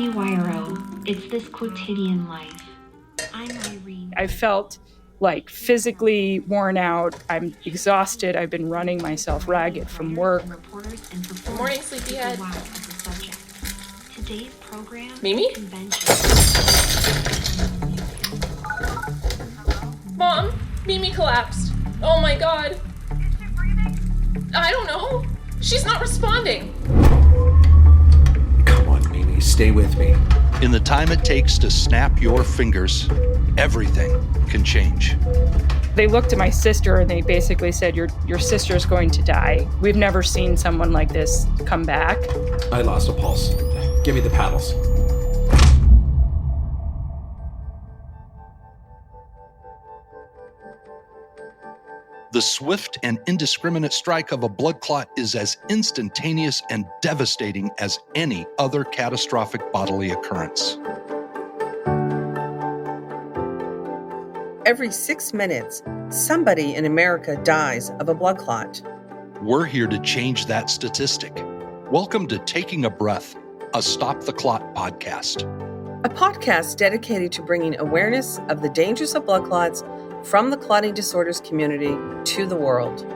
Wiro. It's this quotidian life. I'm Irene. I felt like physically worn out. I'm exhausted. I've been running myself ragged from work. Good morning, sleepyhead. Today's program. Mimi? Mom, Mimi collapsed. Oh my God. I don't know. She's not responding. Come on, Mimi, stay with me. In the time it takes to snap your fingers, everything can change. They looked at my sister and they basically said, your sister's going to die. We've never seen someone like this come back. I lost a pulse. Give me the paddles. The swift and indiscriminate strike of a blood clot is as instantaneous and devastating as any other catastrophic bodily occurrence. Every 6 minutes, somebody in America dies of a blood clot. We're here to change that statistic. Welcome to Taking a Breath, a Stop the Clot podcast. A podcast dedicated to bringing awareness of the dangers of blood clots from the clotting disorders community to the world.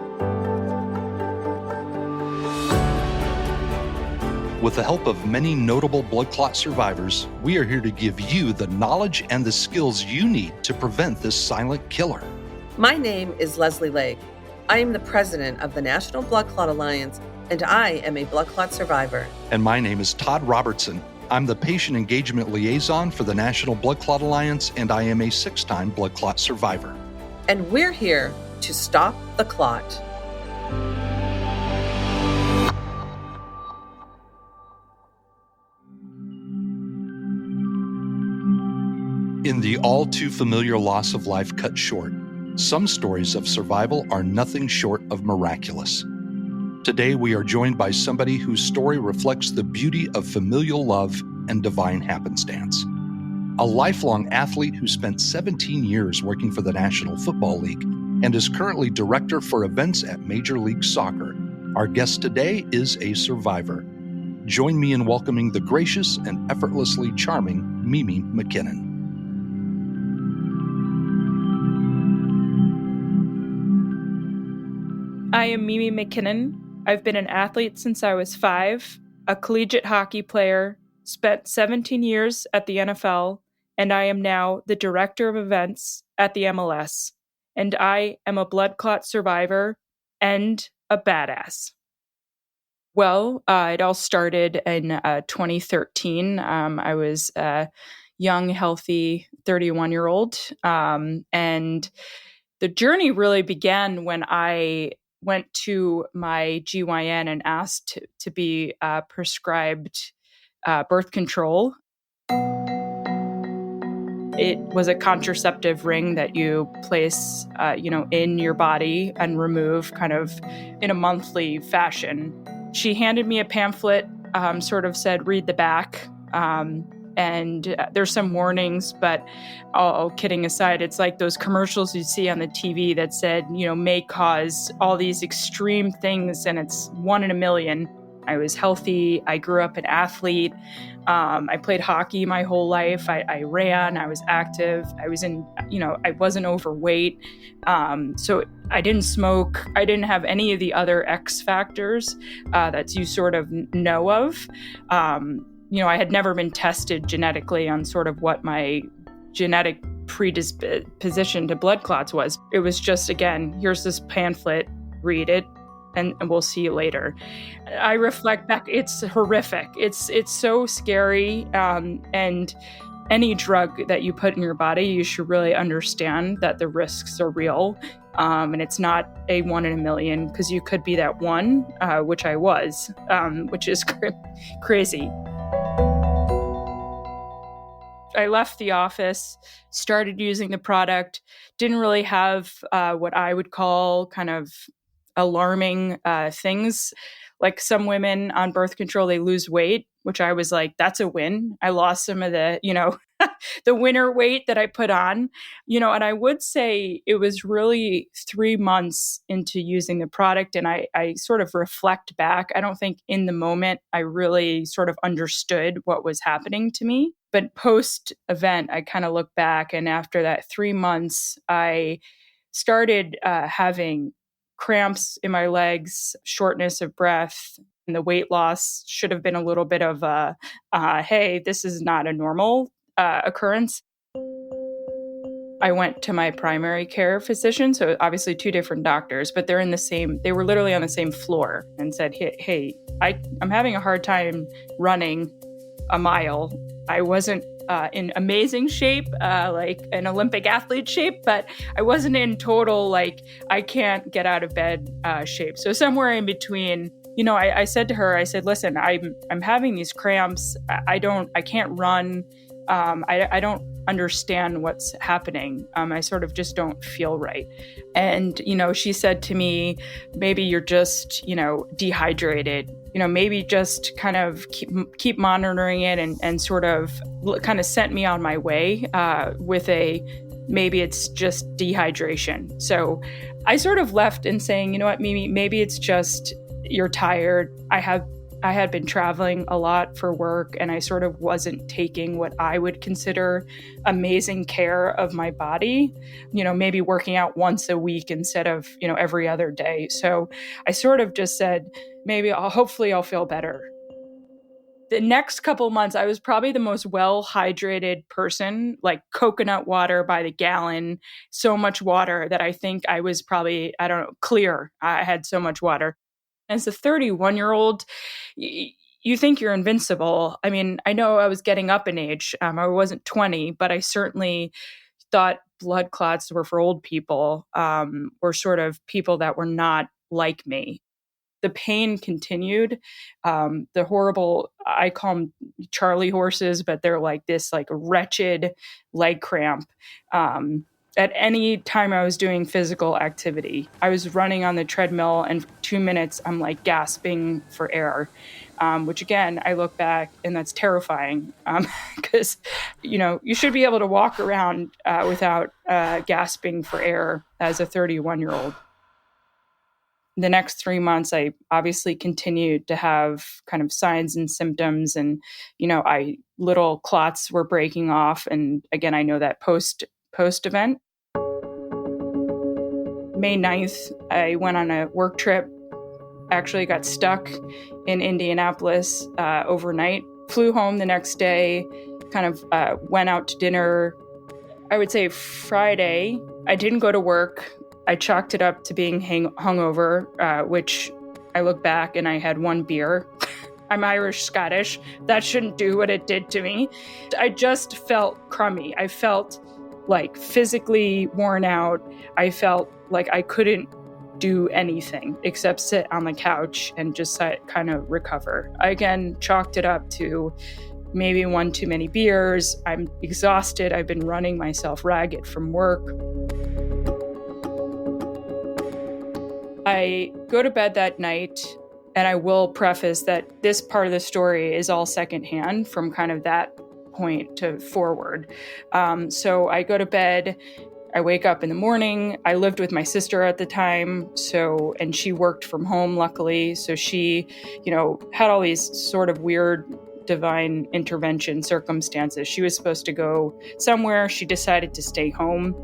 With the help of many notable blood clot survivors, we are here to give you the knowledge and the skills you need to prevent this silent killer. My name is Leslie Lake. I am the president of the National Blood Clot Alliance, and I am a blood clot survivor. And my name is Todd Robertson. I'm the patient engagement liaison for the National Blood Clot Alliance, and I am a 6-time blood clot survivor. And we're here to stop the clot. In the all too familiar loss of life cut short, some stories of survival are nothing short of miraculous. Today, we are joined by somebody whose story reflects the beauty of familial love and divine happenstance. A lifelong athlete who spent 17 years working for the National Football League and is currently director for events at Major League Soccer. Our guest today is a survivor. Join me in welcoming the gracious and effortlessly charming Mimi MacKinnon. I am Mimi MacKinnon. I've been an athlete since I was 5, a collegiate hockey player, spent 17 years at the NFL, and I am now the director of events at the MLS. And I am a blood clot survivor and a badass. Well, it all started in 2013. I was a young, healthy 31-year-old. And the journey really began when I went to my GYN and asked to be prescribed birth control. It was a contraceptive ring that you place, in your body and remove kind of in a monthly fashion. She handed me a pamphlet, sort of said, read the back. And there's some warnings, but all kidding aside, it's like those commercials you see on the TV that said, may cause all these extreme things, and it's 1 in a million. I was healthy. I grew up an athlete. I played hockey my whole life. I ran. I was active. I was I wasn't overweight. So I didn't smoke. I didn't have any of the other X factors that you sort of know of. I had never been tested genetically on sort of what my genetic predisposition to blood clots was. It was just, again, here's this pamphlet, read it, and we'll see you later. I reflect back, it's horrific. It's so scary. And any drug that you put in your body, you should really understand that the risks are real. And it's not a 1 in a million, because you could be that one, which I was, which is crazy. I left the office, started using the product, didn't really have what I would call kind of alarming things. Like some women on birth control, they lose weight, which I was like, that's a win. I lost some of the, the winter weight that I put on, and I would say it was really 3 months into using the product. And I sort of reflect back. I don't think in the moment I really sort of understood what was happening to me. But post event, I kind of look back. And after that 3 months, I started having cramps in my legs, shortness of breath. And the weight loss should have been a little bit of hey, this is not a normal occurrence. I went to my primary care physician, so obviously 2 different doctors, but they were literally on the same floor, and said, hey, I'm having a hard time running a mile. I wasn't in amazing shape, like an Olympic athlete shape, but I wasn't in total, like, I can't get out of bed shape. So somewhere in between. I said to her, listen, I'm having these cramps. I can't run. I don't understand what's happening. I sort of just don't feel right. And, she said to me, maybe you're just, dehydrated, maybe just kind of keep monitoring it, and sort of kind of sent me on my way with maybe it's just dehydration. So I sort of left and saying, you know what, Mimi, maybe it's just you're tired. I had been traveling a lot for work, and I sort of wasn't taking what I would consider amazing care of my body, maybe working out once a week instead of, every other day. So I sort of just said, hopefully I'll feel better. The next couple months, I was probably the most well-hydrated person, like coconut water by the gallon, so much water that I think I was probably, clear. I had so much water. As a 31-year-old, you think you're invincible. I mean, I know I was getting up in age. I wasn't 20, but I certainly thought blood clots were for old people, or sort of people that were not like me. The pain continued. The horrible, I call them Charlie horses, but they're like this like wretched leg cramp. At any time I was doing physical activity, I was running on the treadmill, and for 2 minutes, I'm like gasping for air, which again, I look back and that's terrifying, because, you should be able to walk around without gasping for air as a 31-year-old. The next 3 months, I obviously continued to have kind of signs and symptoms, and, little clots were breaking off. And again, I know that post-event. May 9th, I went on a work trip, actually got stuck in Indianapolis overnight, flew home the next day, kind of went out to dinner. I would say Friday, I didn't go to work. I chalked it up to being hungover, which I look back and I had 1 beer. I'm Irish-Scottish. That shouldn't do what it did to me. I just felt crummy. I felt like physically worn out. I felt like I couldn't do anything except sit on the couch and just kind of recover. I again chalked it up to maybe 1 too many beers. I'm exhausted. I've been running myself ragged from work. I go to bed that night, and I will preface that this part of the story is all secondhand from kind of that point to forward. So I go to bed, I wake up in the morning. I lived with my sister at the time, and she worked from home, luckily. So she, had all these sort of weird divine intervention circumstances. She was supposed to go somewhere. She decided to stay home.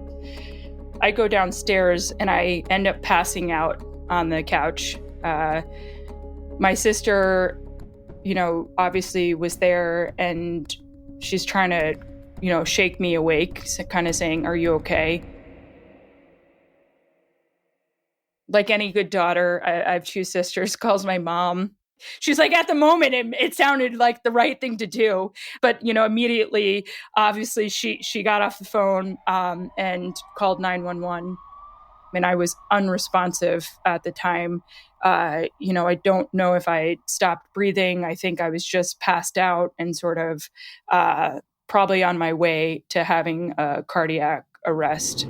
I go downstairs and I end up passing out on the couch. My sister, obviously was there, and she's trying to, shake me awake, kind of saying, "Are you okay?" Like any good daughter, I have 2 sisters, calls my mom. She's like, at the moment, it sounded like the right thing to do. But, immediately, obviously, she got off the phone and called 911. And I was unresponsive at the time. I don't know if I stopped breathing. I think I was just passed out and sort of probably on my way to having a cardiac arrest.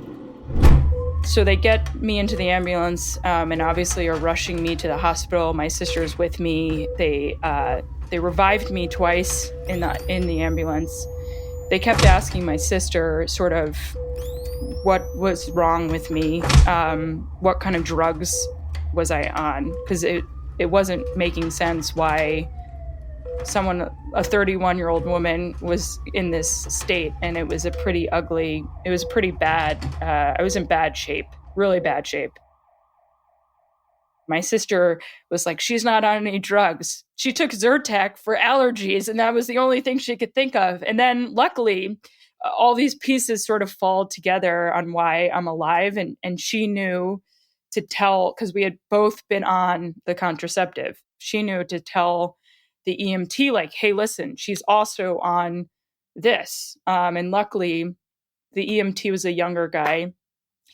So they get me into the ambulance and obviously are rushing me to the hospital. My sister's with me. They revived me twice in the ambulance. They kept asking my sister sort of what was wrong with me, what kind of drugs was I on, because it wasn't making sense why someone, a 31-year-old woman, was in this state, and it was pretty bad. I was in bad shape, really bad shape. My sister was like, she's not on any drugs. She took Zyrtec for allergies, and that was the only thing she could think of. And then luckily, all these pieces sort of fall together on why I'm alive. And she knew to tell, because we had both been on the contraceptive. She knew to tell the EMT, like, hey, listen, she's also on this. And luckily, the EMT was a younger guy.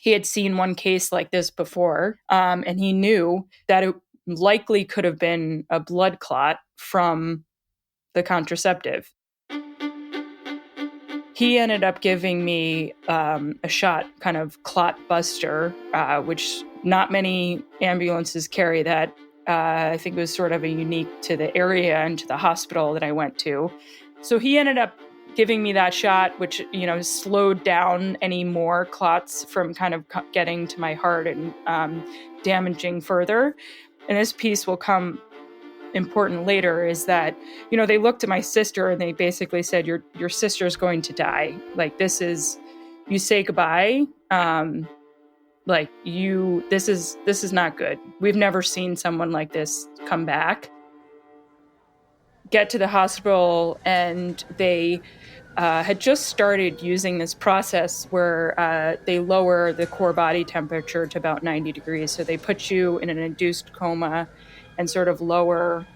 He had seen one case like this before, and he knew that it likely could have been a blood clot from the contraceptive. He ended up giving me a shot, kind of clot buster, which not many ambulances carry that. I think it was sort of a unique to the area and to the hospital that I went to. So he ended up giving me that shot, which, slowed down any more clots from kind of getting to my heart and damaging further. And this piece will come important later, is that, they looked at my sister and they basically said, your sister's going to die. Like, this is, you say goodbye. This is not good. We've never seen someone like this come back. Get to the hospital, and they had just started using this process where they lower the core body temperature to about 90 degrees. So they put you in an induced coma and sort of lower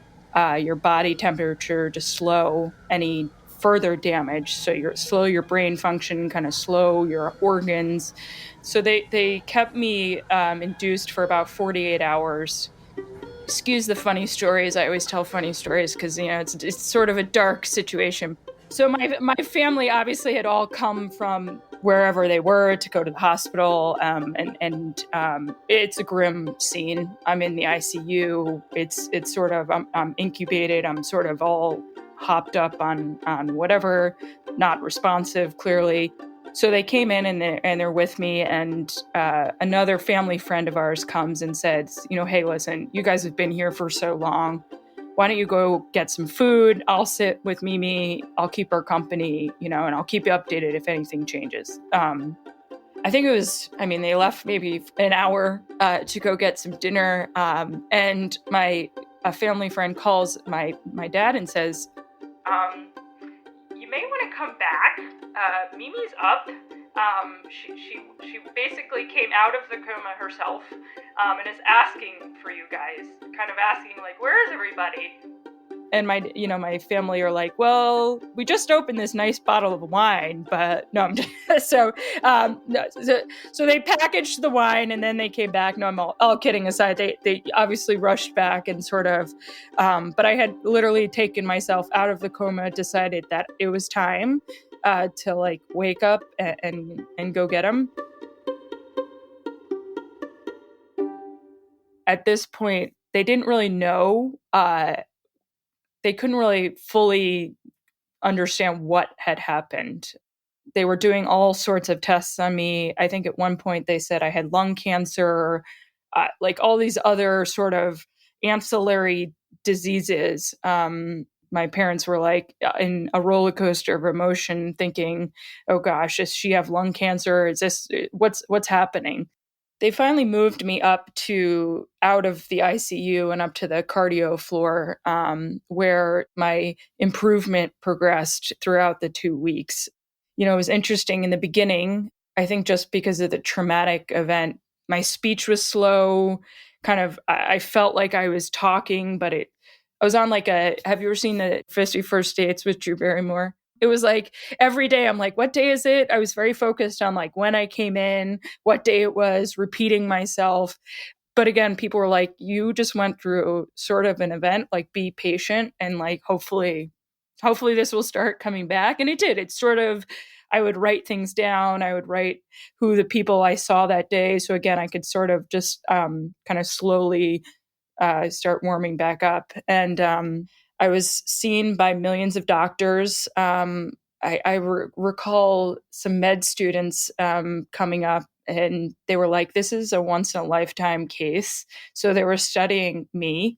your body temperature to slow any further damage. So slow your brain function, kind of slow your organs. So they kept me induced for about 48 hours. Excuse the funny stories. I always tell funny stories because, it's sort of a dark situation. So my family obviously had all come from wherever they were to go to the hospital, and it's a grim scene. I'm in the ICU. It's sort of I'm incubated. I'm sort of all hopped up on whatever, not responsive clearly. So they came in and they're with me, and another family friend of ours comes and says, hey, listen, you guys have been here for so long. Why don't you go get some food? I'll sit with Mimi. I'll keep her company, and I'll keep you updated if anything changes. I think it was, they left maybe an hour to go get some dinner. And a family friend calls my dad and says, you may want to come back. Mimi's up. She basically came out of the coma herself, and is asking for you guys, kind of asking, like, where is everybody? And my family are like, well, we just opened this nice bottle of wine, but no, I'm just, so they packaged the wine and then they came back. No, I'm all kidding aside. They obviously rushed back and sort of, but I had literally taken myself out of the coma, decided that it was time to like wake up and go get him. At this point, they didn't really know. They couldn't really fully understand what had happened. They were doing all sorts of tests on me. I think at one point they said I had lung cancer, like all these other sort of ancillary diseases. My parents were like in a roller coaster of emotion, thinking, "Oh gosh, does she have lung cancer? Is this what's happening?" They finally moved me out of the ICU and up to the cardio floor, where my improvement progressed throughout the 2 weeks. It was interesting in the beginning. I think just because of the traumatic event, my speech was slow. Kind of, I felt like I was talking, but I was on have you ever seen the 50 First Dates with Drew Barrymore? It was like every day I'm like, what day is it? I was very focused on like when I came in, what day it was, repeating myself. But again, people were like, you just went through sort of an event, like be patient and like hopefully this will start coming back. And it did. It's sort of, I would write things down. I would write who the people I saw that day. So again, I could sort of just kind of slowly start warming back up. And I was seen by millions of doctors. recall some med students coming up, and they were like, this is a once in a lifetime case. So they were studying me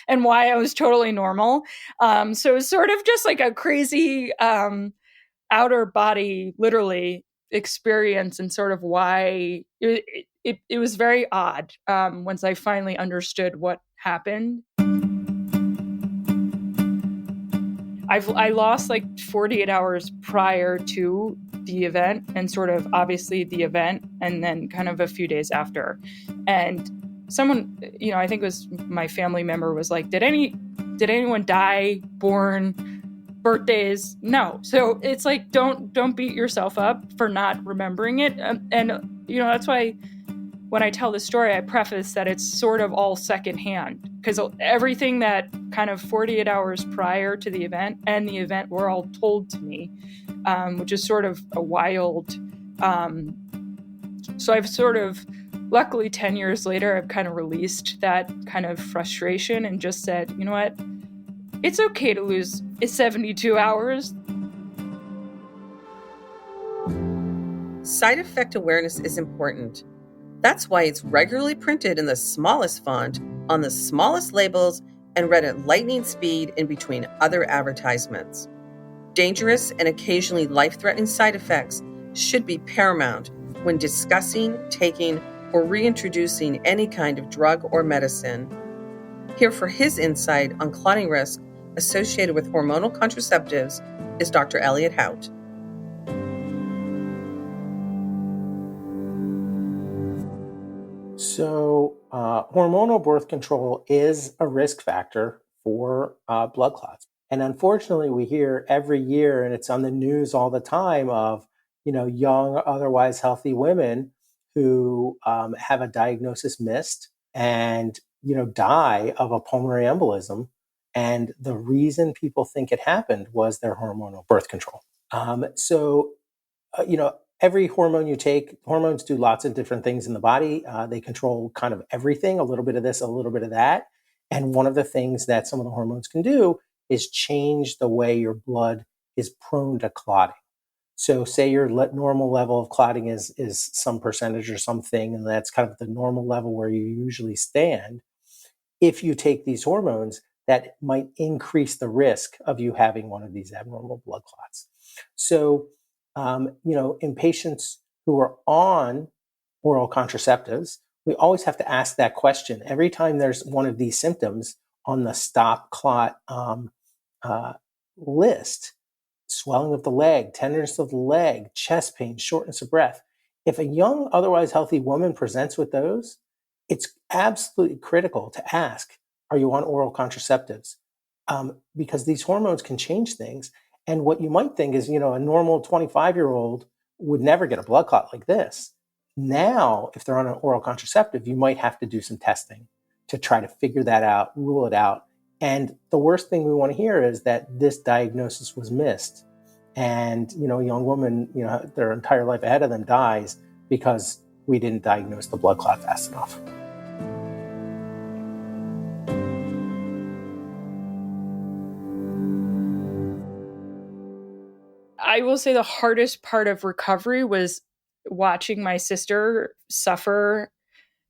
and why I was totally normal. So it was sort of just like a crazy outer body, literally, experience, and sort of why it was very odd once I finally understood what happened. I lost like 48 hours prior to the event, and sort of obviously the event, and then kind of a few days after. And someone, I think it was my family member, was like, did anyone die, born, birthdays? No. So it's like, don't beat yourself up for not remembering it. And that's why when I tell the story, I preface that it's sort of all secondhand, because everything that kind of 48 hours prior to the event and the event were all told to me, which is sort of a wild. So I've sort of, luckily 10 years later, I've kind of released that kind of frustration and just said, you know what, it's okay to lose 72 hours. Side effect awareness is important. That's why it's regularly printed in the smallest font, on the smallest labels, and read at lightning speed in between other advertisements. Dangerous and occasionally life-threatening side effects should be paramount when discussing, taking, or reintroducing any kind of drug or medicine. Here for his insight on clotting risk associated with hormonal contraceptives is Dr. Elliot Hout. So, hormonal birth control is a risk factor for blood clots. And unfortunately, we hear every year, and it's on the news all the time, of young, otherwise healthy women who have a diagnosis missed and die of a pulmonary embolism. And the reason people think it happened was their hormonal birth control. Every hormone you take, hormones do lots of different things in the body. They control kind of everything, a little bit of this, a little bit of that. And one of the things that some of the hormones can do is change the way your blood is prone to clotting. So say your normal level of clotting is some percentage or something, and that's kind of the normal level where you usually stand. If you take these hormones, that might increase the risk of you having one of these abnormal blood clots. So in patients who are on oral contraceptives, we always have to ask that question. Every time there's one of these symptoms on the Stop Clot list, swelling of the leg, tenderness of the leg, chest pain, shortness of breath, if a young, otherwise healthy woman presents with those, it's absolutely critical to ask, are you on oral contraceptives? Because these hormones can change things. And what you might think is, a normal 25-year-old would never get a blood clot like this. Now, if they're on an oral contraceptive, you might have to do some testing to try to figure that out, rule it out. And the worst thing we want to hear is that this diagnosis was missed. And, a young woman, their entire life ahead of them dies because we didn't diagnose the blood clot fast enough. I will say the hardest part of recovery was watching my sister suffer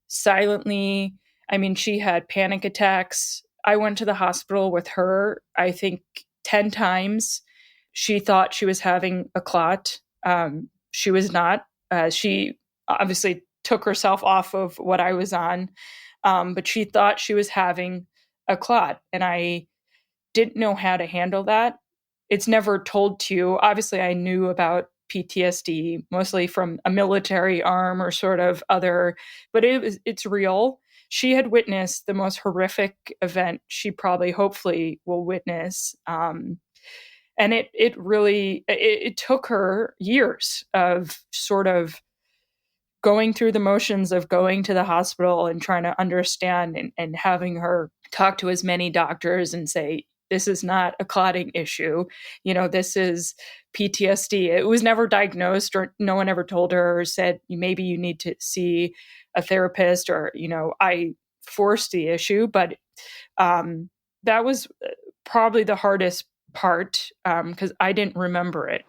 silently. I mean, she had panic attacks. I went to the hospital with her, I think 10 times. She thought she was having a clot. She was not. She obviously took herself off of what I was on, but she thought she was having a clot. And I didn't know how to handle that. It's never told to you. Obviously, I knew about PTSD, mostly from a military arm or sort of other, but it's real. She had witnessed the most horrific event she probably, hopefully, will witness. And it really took her years of sort of going through the motions of going to the hospital and trying to understand and having her talk to as many doctors and say, this is not a clotting issue. This is PTSD. It was never diagnosed, or no one ever told her or said, maybe you need to see a therapist, or, I forced the issue. But that was probably the hardest part because I didn't remember it.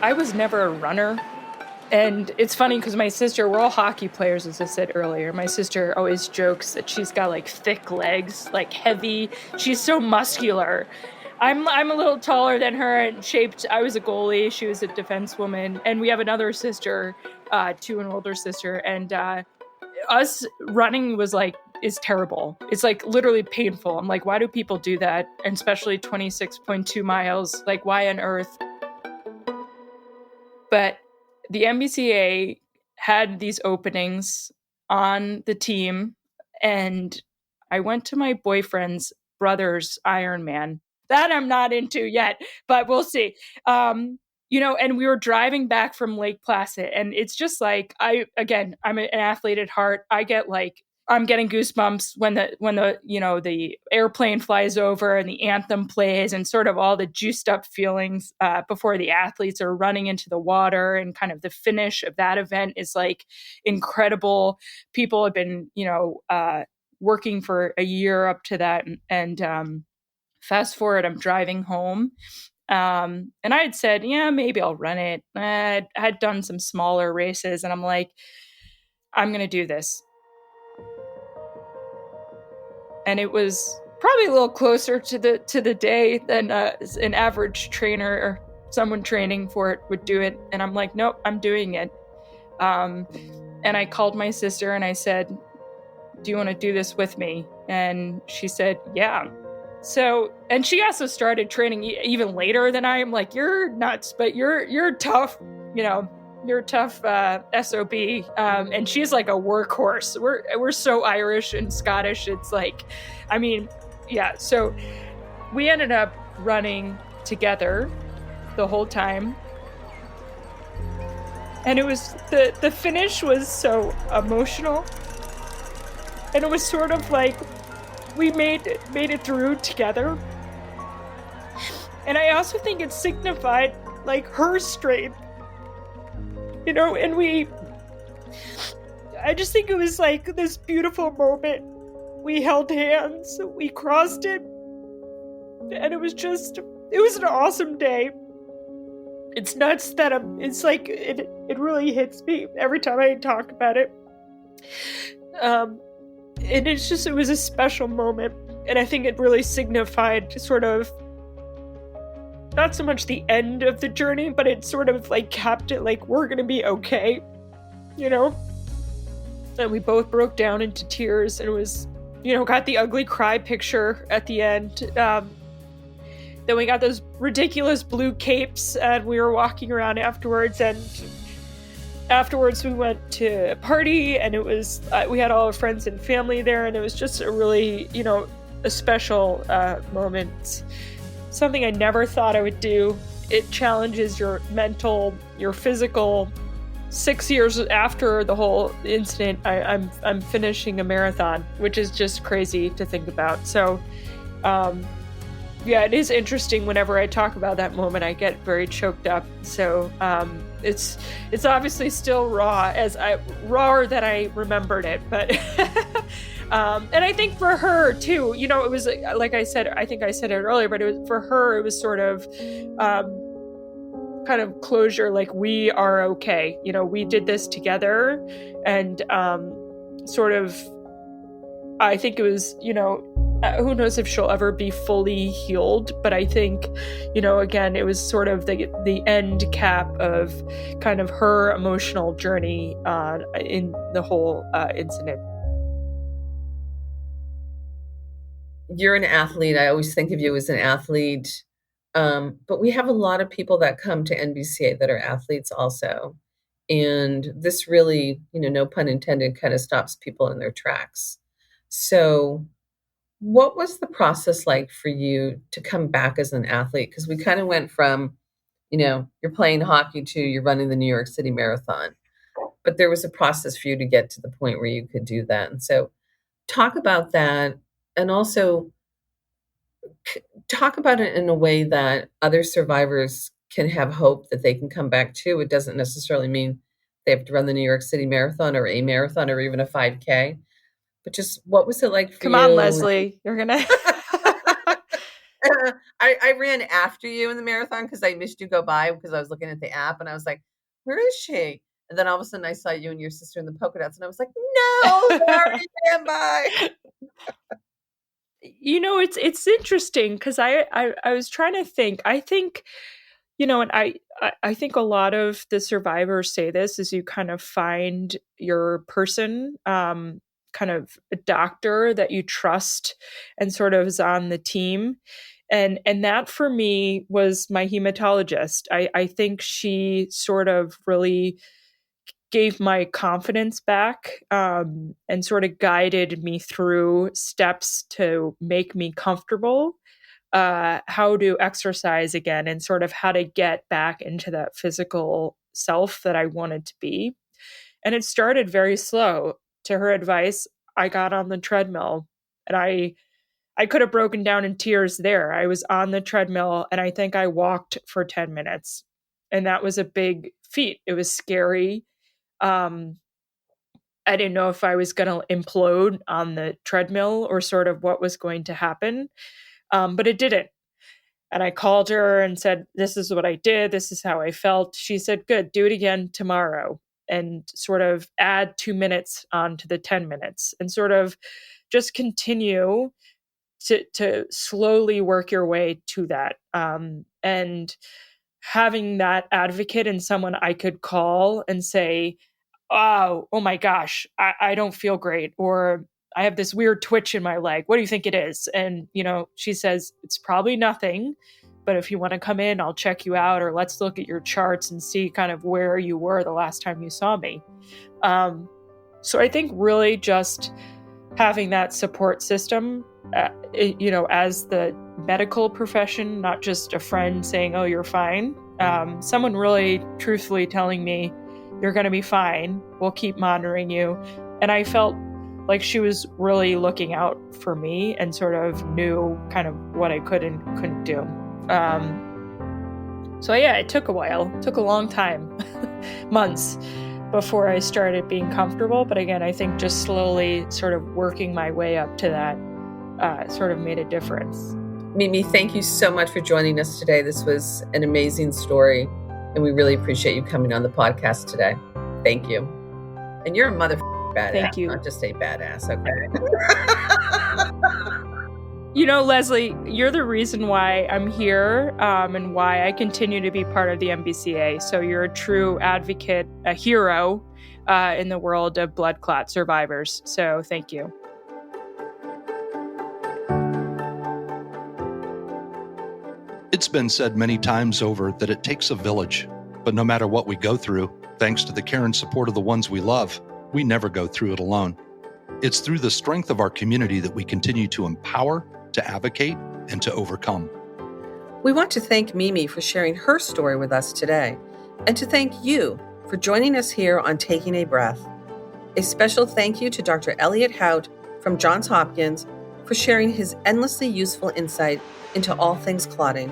I was never a runner. And it's funny because my sister, we're all hockey players, as I said earlier. My sister always jokes that she's got like thick legs, like heavy. She's so muscular. I'm a little taller than her and shaped. I was a goalie. She was a defense woman. And we have another sister, too, an older sister. And us running is terrible. It's like literally painful. I'm like, why do people do that? And especially 26.2 miles. Like, why on earth? But the NBCA had these openings on the team, and I went to my boyfriend's brother's Ironman. That I'm not into yet, but we'll see. And we were driving back from Lake Placid, and it's just like, I'm an athlete at heart. I'm getting goosebumps when the airplane flies over and the anthem plays, and sort of all the juiced up feelings before the athletes are running into the water, and kind of the finish of that event is like incredible. People have been, working for a year up to that. And fast forward, I'm driving home. And I had said, yeah, maybe I'll run it. I had done some smaller races, and I'm like, I'm going to do this. And it was probably a little closer to the day than an average trainer or someone training for it would do it. And I'm like, nope, I'm doing it. And I called my sister and I said, do you want to do this with me? And she said, yeah. So, and she also started training even later than I am. Like, you're nuts, but you're tough, you're a tough SOB. And she's like a workhorse. We're so Irish and Scottish. It's like, so we ended up running together the whole time. And it was, the finish was so emotional. And it was sort of like, we made it through together. And I also think it signified like her strength. And I just think it was like this beautiful moment. We held hands, we crossed it, and it was an awesome day. It's nuts that it really hits me every time I talk about it. And it was a special moment. And I think it really signified sort of, not so much the end of the journey, but it sort of like capped it, like, we're going to be okay, And we both broke down into tears, and it was, got the ugly cry picture at the end. Then we got those ridiculous blue capes, and we were walking around afterwards, and afterwards we went to a party, and it was, we had all our friends and family there, and it was just a really, a special moment. Something I never thought I would do. It challenges your mental, your physical. 6 years after the whole incident, I'm finishing a marathon, which is just crazy to think about. So, it is interesting. Whenever I talk about that moment, I get very choked up. So it's obviously still rawer than I remembered it, but. And I think for her too, it was like I said, I think I said it earlier, but for her, it was sort of kind of closure, like, we are okay. We did this together, and sort of, I think it was, who knows if she'll ever be fully healed, but I think, again, it was sort of the end cap of kind of her emotional journey in the whole incident. You're an athlete. I always think of you as an athlete. But we have a lot of people that come to NBCA that are athletes also. And this really, no pun intended, kind of stops people in their tracks. So what was the process like for you to come back as an athlete? Because we kind of went from, you're playing hockey to you're running the New York City Marathon. But there was a process for you to get to the point where you could do that. And so talk about that. And also talk about it in a way that other survivors can have hope that they can come back too. It doesn't necessarily mean they have to run the New York City Marathon or a marathon or even a 5K, But just what was it like for Come you? on, Leslie. You're going to... I ran after you in the marathon because I missed you go by because I was looking at the app and I was like, where is she? And then all of a sudden I saw you and your sister in the polka dots and I was like, no, they already ran by. It's interesting because I was trying to think. I think, and I think a lot of the survivors say this is you kind of find your person, kind of a doctor that you trust and sort of is on the team. And that for me was my hematologist. I think she sort of really gave my confidence back, and sort of guided me through steps to make me comfortable, how to exercise again and sort of how to get back into that physical self that I wanted to be. And it started very slow. To her advice, I got on the treadmill and I could have broken down in tears there. I was on the treadmill and I think I walked for 10 minutes. And that was a big feat. It was scary. I didn't know if I was going to implode on the treadmill or sort of what was going to happen. But it didn't. And I called her and said, this is what I did. This is how I felt. She said, good, do it again tomorrow. And sort of add 2 minutes onto the 10 minutes and sort of just continue to slowly work your way to that. And having that advocate and someone I could call and say, oh my gosh, I don't feel great. Or I have this weird twitch in my leg. What do you think it is? And, she says, it's probably nothing, but if you want to come in, I'll check you out, or let's look at your charts and see kind of where you were the last time you saw me. So I think really just having that support system, as the medical profession, not just a friend saying, oh, you're fine. Someone really truthfully telling me, you're going to be fine. We'll keep monitoring you. And I felt like she was really looking out for me and sort of knew kind of what I could and couldn't do. So yeah, it took a while. It took a long time, months, before I started being comfortable. But again, I think just slowly sort of working my way up to that sort of made a difference. Mimi, thank you so much for joining us today. This was an amazing story, and we really appreciate you coming on the podcast today. Thank you. And you're a badass. Thank you. Not just a badass, okay? Leslie, you're the reason why I'm here, and why I continue to be part of the MBCA. So you're a true advocate, a hero in the world of blood clot survivors. So thank you. It's been said many times over that it takes a village, but no matter what we go through, thanks to the care and support of the ones we love, we never go through it alone. It's through the strength of our community that we continue to empower, to advocate, and to overcome. We want to thank Mimi for sharing her story with us today, and to thank you for joining us here on Taking a Breath. A special thank you to Dr. Elliot Hout from Johns Hopkins for sharing his endlessly useful insight into all things clotting.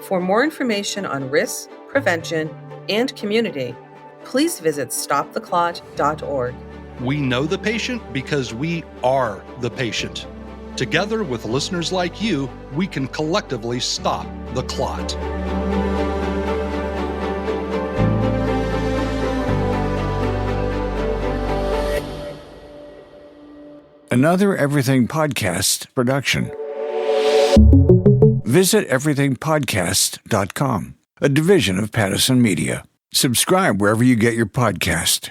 For more information on risks, prevention, and community, please visit stoptheclot.org. We know the patient because we are the patient. Together with listeners like you, we can collectively stop the clot. Another Everything Podcast production. Visit everythingpodcast.com, a division of Pattison Media. Subscribe wherever you get your podcast,